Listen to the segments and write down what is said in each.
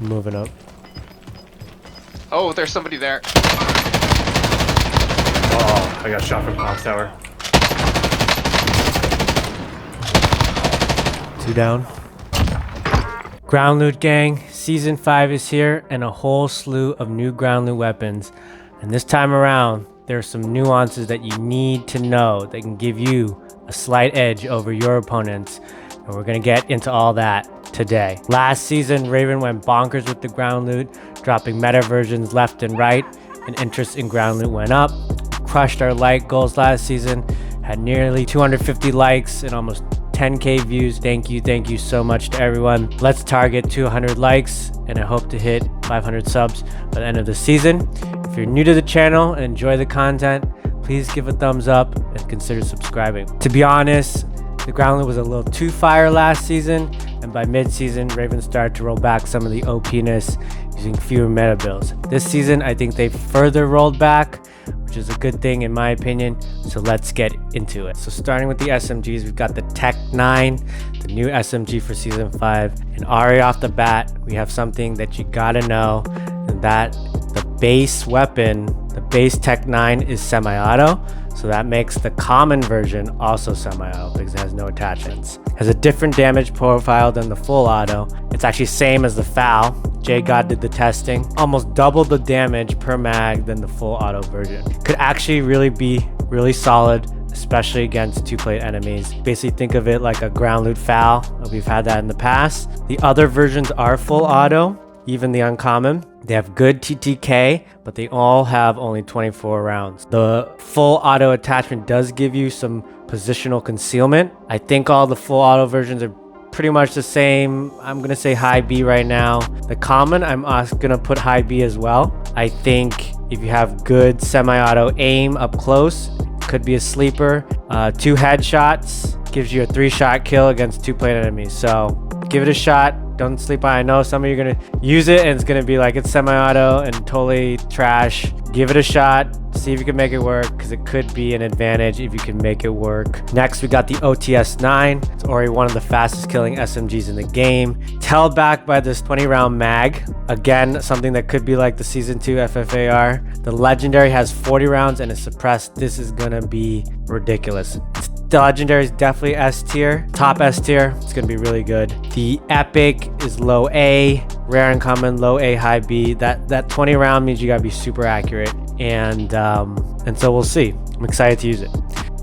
Moving up. Oh, there's somebody there. Oh, I got shot from Kartz tower. 2 down. Ground loot gang, season 5 is here and a whole slew of new ground loot weapons. And this time around, there are some nuances that you need to know that can give you a slight edge over your opponents. And we're gonna get into all that today. Last season, Raven went bonkers with the ground loot, dropping meta versions left and right, and interest in ground loot went up. Crushed our like goals last season, had nearly 250 likes and almost 10k views. Thank you so much to everyone. Let's target 200 likes and I hope to hit 500 subs by the end of the season. If you're new to the channel and enjoy the content, please give a thumbs up and consider subscribing. To be honest, the ground loot was a little too fire last season, and by mid-season, Raven started to roll back some of the OPness using fewer meta builds. This season, I think they further rolled back, which is a good thing in my opinion, so let's get into it. So starting with the SMGs, we've got the TEC-9, the new SMG for Season 5, and already off the bat, we have something that you gotta know, and that the base weapon, the base TEC-9 is semi-auto, so that makes the common version also semi-auto because it has no attachments. It has a different damage profile than the full auto. It's actually same as the FAL. JGod did the testing. Almost double the damage per mag than the full auto version. Could actually really be really solid, especially against 2-plate enemies. Basically think of it like a ground loot FAL. We've had that in the past. The other versions are full auto, even the uncommon. They have good TTK, but they all have only 24 rounds. The full auto attachment does give you some positional concealment. I think all the full auto versions are pretty much the same. I'm gonna say high B right now. The common, I'm also gonna put high B as well. I think if you have good semi-auto aim up close, could be a sleeper. 2 headshots gives you a 3-shot kill against 2-plate enemies. So give it a shot. Don't sleep on it. I know some of you are gonna use it and it's gonna be like it's semi-auto and totally trash. Give it a shot, see if you can make it work, because it could be an advantage if you can make it work. Next, we got the OTS-9. It's already one of the fastest killing SMGs in the game. Held back by this 20-round mag. Again, something that could be like the Season 2 FFAR. The Legendary has 40 rounds and is suppressed. This is gonna be ridiculous. The Legendary is definitely S tier, top S tier. It's gonna be really good. The Epic is low A, rare and common, low A, high B. That 20 round means you gotta be super accurate, and so we'll see. I'm excited to use it.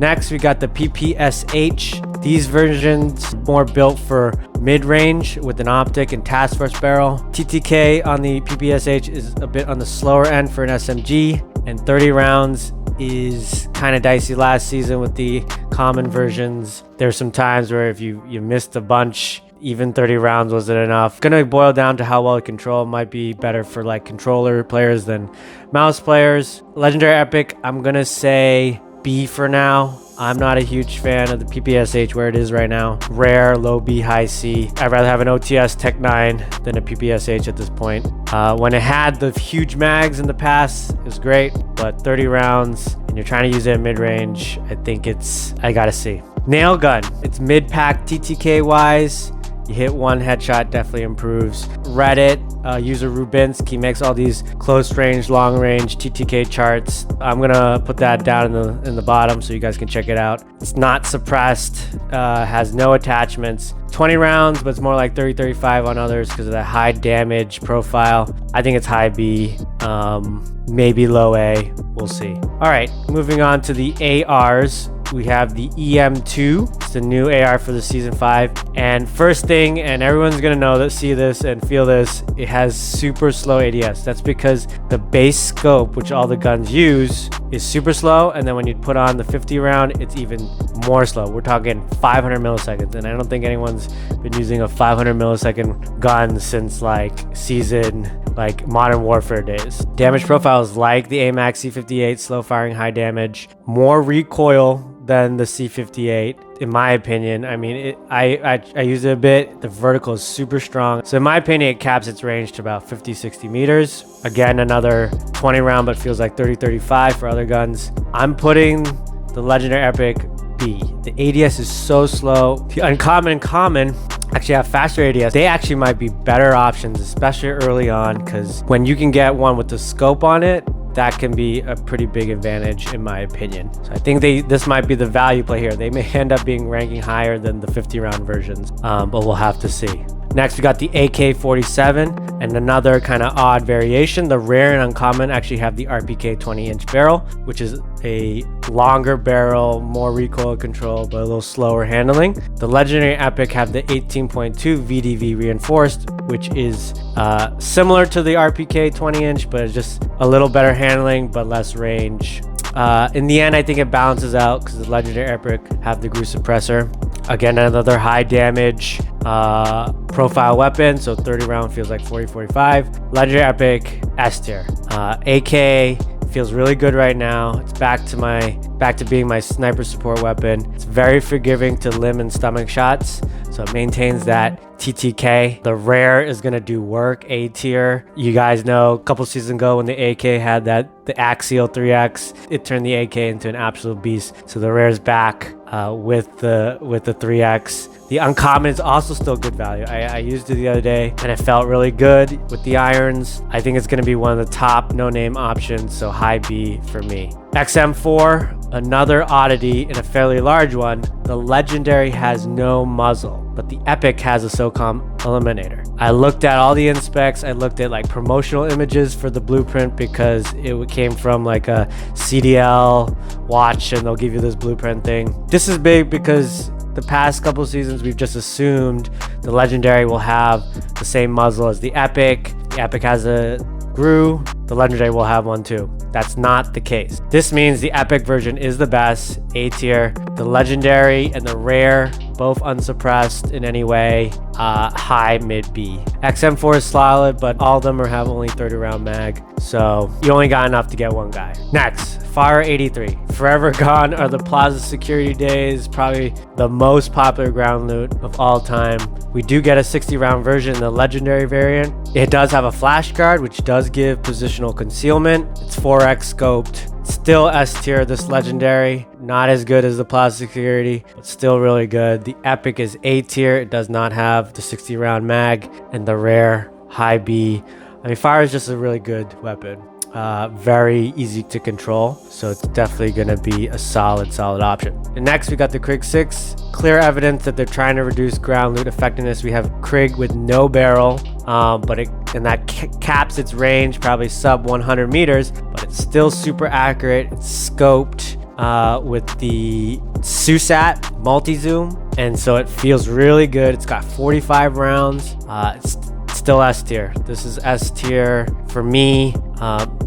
Next, we got the PPsH. These versions more built for mid-range with an optic and task force barrel. TTK on the PPsH is a bit on the slower end for an SMG, and 30 rounds is kind of dicey last season with the common versions. There's some times where if you missed a bunch, even 30 rounds wasn't enough. Gonna boil down to how well you control. Might be better for like controller players than mouse players. Legendary Epic, I'm gonna say B for now. I'm not a huge fan of the PPsH where it is right now. Rare, low B, high C. I'd rather have an OTS TEC-9 than a PPsH at this point. When it had the huge mags in the past, it was great, but 30 rounds and you're trying to use it in mid-range, I think I gotta see. Nail gun, it's mid-pack TTK wise. You hit one headshot, definitely improves. Reddit, user Rubinsk, he makes all these close range, long range TTK charts. I'm gonna put that down in the bottom so you guys can check it out. It's not suppressed, has no attachments. 20 rounds, but it's more like 30-35 on others because of that high damage profile. I think it's high B, maybe low A, we'll see. All right, moving on to the ARs. We have the EM-2. It's the new AR for the Season 5. And first thing, and everyone's gonna know that, see this and feel this, it has super slow ADS. That's because the base scope, which all the guns use, is super slow. And then when you put on the 50 round, it's even more slow. We're talking 500 milliseconds. And I don't think anyone's been using a 500 millisecond gun since like Modern Warfare days. Damage profiles like the AMAX C58, slow firing, high damage, more recoil than the C58 in my opinion. I mean, I use it a bit. The vertical is super strong, so in my opinion it caps its range to about 50-60 meters. Again, another 20 round, but feels like 30-35 for other guns. I'm putting the Legendary Epic B. The ADS is so slow. The uncommon and common actually have faster ADS, they actually might be better options, especially early on, because when you can get one with the scope on it, that can be a pretty big advantage in my opinion. So I think this might be the value play here. They may end up being ranking higher than the 50 round versions, but we'll have to see. Next, we got the AK-47 and another kind of odd variation. The rare and uncommon actually have the RPK 20-inch barrel, which is a longer barrel, more recoil control, but a little slower handling. The legendary epic have the 18.2 VDV reinforced, which is similar to the RPK 20-inch, but it's just a little better handling, but less range. In the end, I think it balances out because the legendary epic have the Gru suppressor. Again, another high damage profile weapon, so 30 round feels like 40-45. Legendary epic S tier. AK feels really good right now. It's back to being my sniper support weapon. It's very forgiving to limb and stomach shots, so it maintains that TTK. The rare is gonna do work. A tier. You guys know a couple seasons ago when the AK had the axial 3x, it turned the AK into an absolute beast. So the rare is back with the 3x. The uncommon is also still good value. I used it the other day and it felt really good with the irons. I think it's going to be one of the top no-name options, so high B for me. XM4, another oddity and a fairly large one. The legendary has no muzzle, but the epic has a SOCOM eliminator. I looked at all the inspects. I looked at like promotional images for the blueprint because it came from like a CDL watch and they'll give you this blueprint thing. This is big because the past couple seasons we've just assumed the legendary will have the same muzzle as the epic. The epic has a Gru, the legendary will have one too. That's not the case. This means the epic version is the best, A tier. The legendary and the rare, both unsuppressed in any way, high, mid B. XM4 is solid, but all of them have only 30 round mag, so you only got enough to get one guy. Next, FARA 83. Forever gone are the Plaza security days, probably the most popular ground loot of all time. We do get a 60 round version in the legendary variant. It does have a flash guard, which does give positional concealment. It's 4x scoped. Still S tier, this legendary. Not as good as the Plaza security, but still really good. The epic is A tier. It does not have the 60 round mag, and the rare, high B. I mean, fire is just a really good weapon. Very easy to control, so it's definitely going to be a solid option. And next we got the Krig 6. Clear evidence that they're trying to reduce ground loot effectiveness. We have Krig with no barrel, and that caps its range probably sub 100 meters, but it's still super accurate. It's scoped with the SUSAT multi-zoom, and so it feels really good. It's got 45 rounds. It's still S tier. This is S tier for me.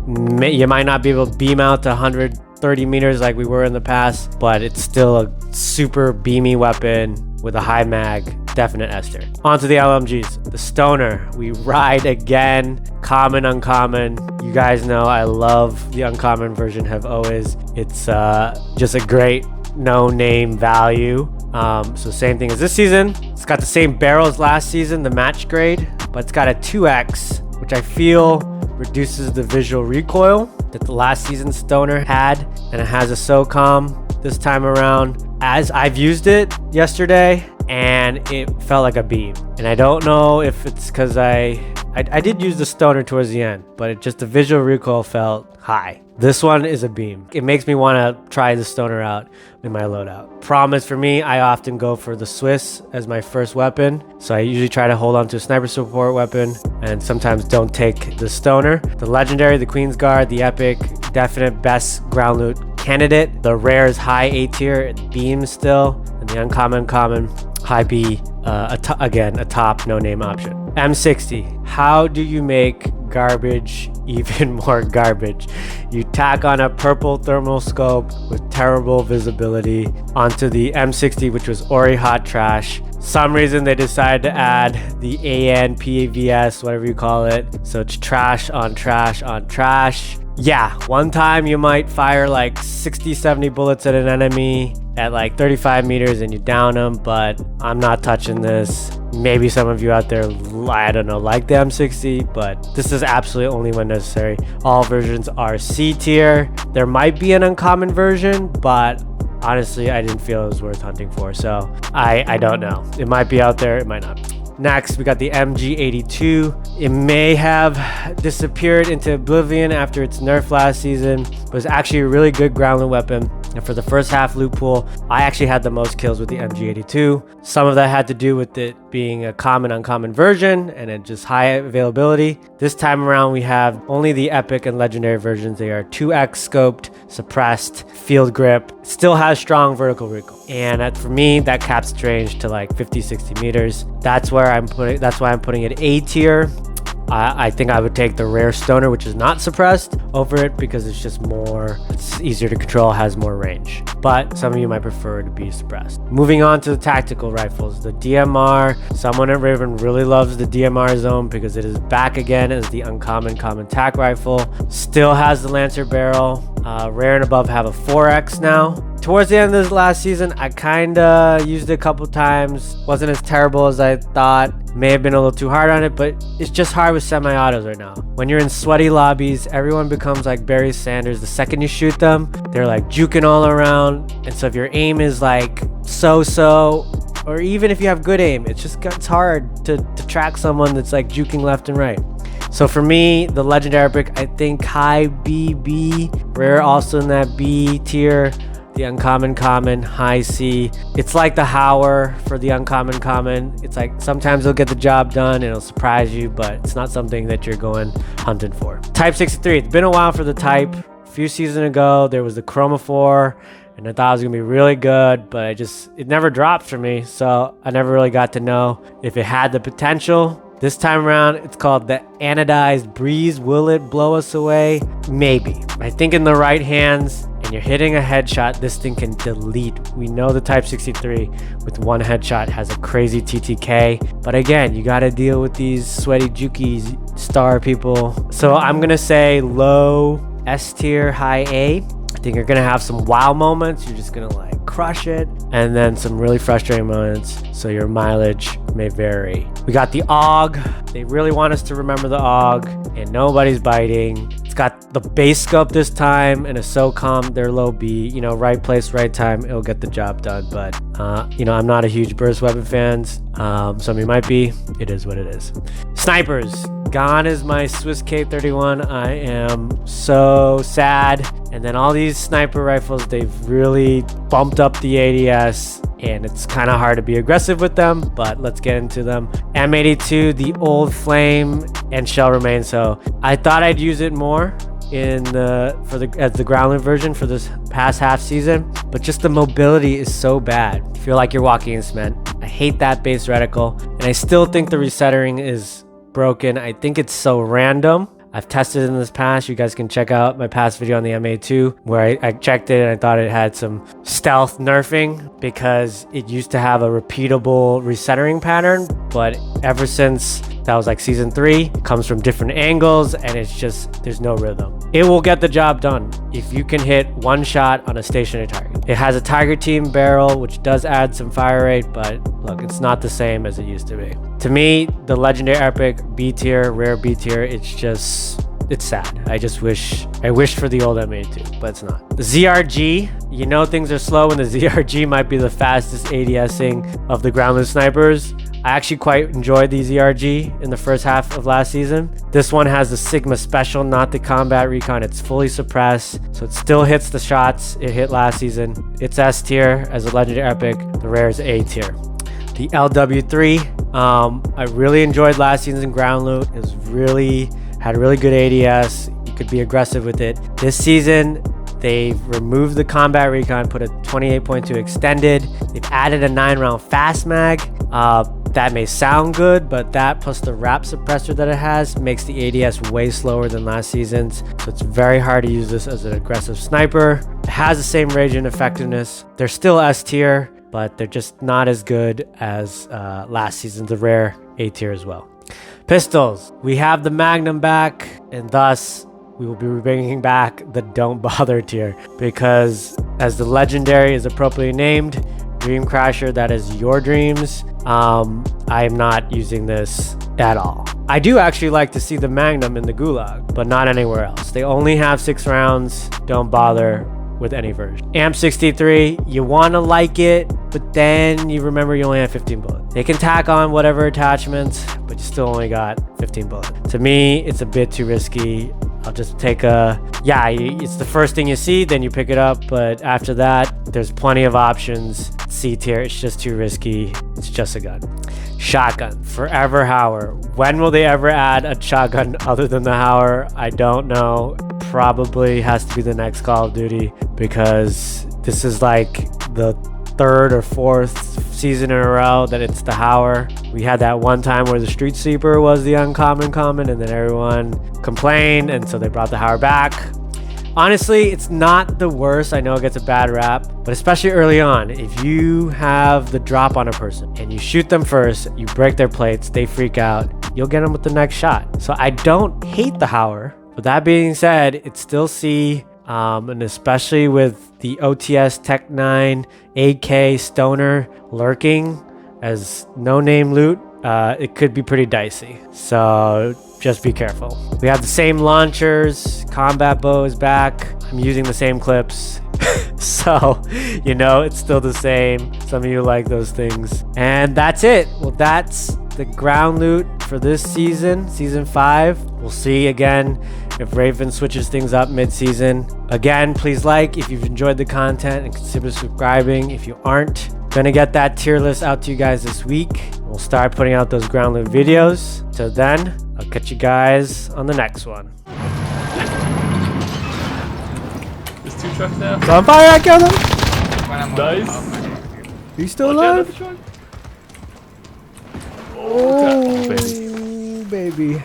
You might not be able to beam out to 130 meters like we were in the past, but it's still a super beamy weapon with a high mag. Definite S tier. Onto the LMGs. The Stoner. We ride again. Common, uncommon. You guys know I love the uncommon version, have always. It's just a great no-name value. So same thing as this season. It's got the same barrel as last season, the match grade, but it's got a 2x, which I feel reduces the visual recoil that the last season Stoner had, and it has a SOCOM this time around. As I've used it yesterday, and it felt like a beam, and I don't know if it's because I did use the Stoner towards the end, but the visual recoil felt high. This one is a beam. It makes me want to try the Stoner out in my loadout. Promise for me, I often go for the Swiss as my first weapon, so I usually try to hold on to a sniper support weapon and sometimes don't take the Stoner. The legendary, the Queen's Guard, the epic, definite best ground loot candidate. The rare is high A tier, it beams still, and the uncommon, common, high B, again, a top no-name option. M60. How do you make garbage even more garbage? You tack on a purple thermal scope with terrible visibility onto the M60, which was already hot trash. Some reason they decided to add the AN, PAVS, whatever you call it. So it's trash on trash on trash. Yeah, one time you might fire like 60, 70 bullets at an enemy at like 35 meters and you down them, but I'm not touching this. Maybe some of you out there, I don't know, like the M60, but this is absolutely only when necessary. All versions are C tier. There might be an uncommon version, but honestly, I didn't feel it was worth hunting for. So I don't know. It might be out there, it might not. Next, we got the MG82. It may have disappeared into oblivion after its nerf last season, but it's actually a really good ground loot weapon. And for the first half loot pool, I actually had the most kills with the MG82. Some of that had to do with it being a common uncommon version and it just high availability. This time around, we have only the epic and legendary versions. They are 2x scoped, suppressed, field grip, still has strong vertical recoil. And for me, that caps its range to like 50-60 meters. That's why I'm putting it A tier. I think I would take the rare stoner, which is not suppressed, over it because it's easier to control, has more range. But some of you might prefer to be suppressed. Moving on to the tactical rifles, the DMR. Someone at Raven really loves the DMR zone because it is back again as the uncommon common tac rifle. Still has the Lancer barrel. Rare and above have a 4x now. Towards the end of this last season, I kinda used it a couple times. Wasn't as terrible as I thought. May have been a little too hard on it, but it's just hard with semi-autos right now. When you're in sweaty lobbies, everyone becomes like Barry Sanders. The second you shoot them, they're like juking all around. And so if your aim is like so-so, or even if you have good aim, it's hard to track someone that's like juking left and right. So for me, the legendary epic, I think high BB, rare also in that B tier. The uncommon common, high C. It's like the Hauer for the uncommon common. It's like sometimes it'll get the job done and it'll surprise you, but it's not something that you're going hunting for. Type 63, it's been a while for the type. A few seasons ago, there was the Chromophore, and I thought it was gonna be really good, but it never dropped for me, so I never really got to know if it had the potential. This time around, it's called the Anodized Breeze. Will it blow us away? Maybe. I think in the right hands, and you're hitting a headshot, this thing can delete. We know the Type 63 with one headshot has a crazy TTK. But again, you gotta deal with these sweaty jukies star people. So I'm gonna say low S tier, high A. I think you're gonna have some wow moments. You're just gonna like crush it. And then some really frustrating moments. So your mileage may vary. We got the AUG. They really want us to remember the AUG, and nobody's biting. It's got the base scope this time and a SOCOM. They're low B. You know, right place, right time. It'll get the job done. But you know, I'm not a huge burst weapon fan. Some of you might be. It is what it is. Snipers. Gone is my Swiss K31. I am so sad. And then all these sniper rifles, they've really bumped up the ADS, and it's kind of hard to be aggressive with them, but let's get into them. M82, the old flame, and shell remain. So I thought I'd use it more as the ground loot version for this past half season, but just the mobility is so bad. You feel like you're walking in cement. I hate that base reticle, and I still think the resettering is broken. I think it's so random. I've tested it in this past. You guys can check out my past video on the M82 where I checked it and I thought it had some stealth nerfing because it used to have a repeatable resettering pattern, but ever since that was like season 3, it comes from different angles and it's just, there's no rhythm. It will get the job done if you can hit one shot on a stationary target. It has a Tiger Team barrel, which does add some fire rate, but look, it's not the same as it used to be. To me, the legendary epic B tier, rare B tier, it's sad. I wish for the old M82, but it's not. The ZRG, you know things are slow when the ZRG might be the fastest ADSing of the ground loot snipers. I actually quite enjoyed the ZRG in the first half of last season. This one has the Sigma Special, not the Combat Recon. It's fully suppressed, so it still hits the shots it hit last season. It's S tier as a legendary epic. The rare is A tier. The LW3, I really enjoyed last season's ground loot. It had really good ADS. You could be aggressive with it. This season, they've removed the Combat Recon, put a 28.2 extended. They've added a 9-round fast mag. That may sound good, but that plus the wrap suppressor that it has makes the ADS way slower than last season's. So it's very hard to use this as an aggressive sniper. It has the same range and effectiveness. They're still S tier, but they're just not as good as last season's. The rare A tier as well. Pistols. We have the Magnum back, and thus we will be bringing back the Don't Bother tier, because as the legendary is appropriately named, Dream Crasher, that is your dreams. I am not using this at all. I do actually like to see the Magnum in the Gulag, but not anywhere else. They only have 6 rounds. Don't bother. with any version. AM63, you want to like it, but then you remember you only have 15 bullets. They can tack on whatever attachments, but you still only got 15 bullets. To me, it's a bit too risky. I'll just take it's the first thing you see, then you pick it up. But after that, there's plenty of options. C tier, it's just too risky. It's just a gun. Shotgun, forever Hauer. When will they ever add a shotgun other than the Hauer? I don't know. Probably has to be the next Call of Duty, because this is like the third or fourth season in a row that it's the Hauer. We had that one time where the Street Sweeper was the uncommon, and then everyone complained, and so they brought the Hauer back. Honestly, it's not the worst. I know it gets a bad rap, but especially early on, if you have the drop on a person and you shoot them first, you break their plates, they freak out, you'll get them with the next shot. So I don't hate the Hauer. With that being said, it's still C, and especially with the OPness TEC-9 AK Stoner lurking as no-name loot, it could be pretty dicey. So just be careful. We have the same launchers. Combat bow is back. I'm using the same clips. So, you know, it's still the same. Some of you like those things. And that's it. Well, that's the ground loot for this season, season 5. We'll see again if Raven switches things up mid-season. Again, please like if you've enjoyed the content and consider subscribing if you aren't. Gonna get that tier list out to you guys this week. We'll start putting out those ground loot videos. Till then, I'll catch you guys on the next one. There's 2 trucks now. It's on fire, I killed him! Nice. Are you still alive? Oh, Oh, baby.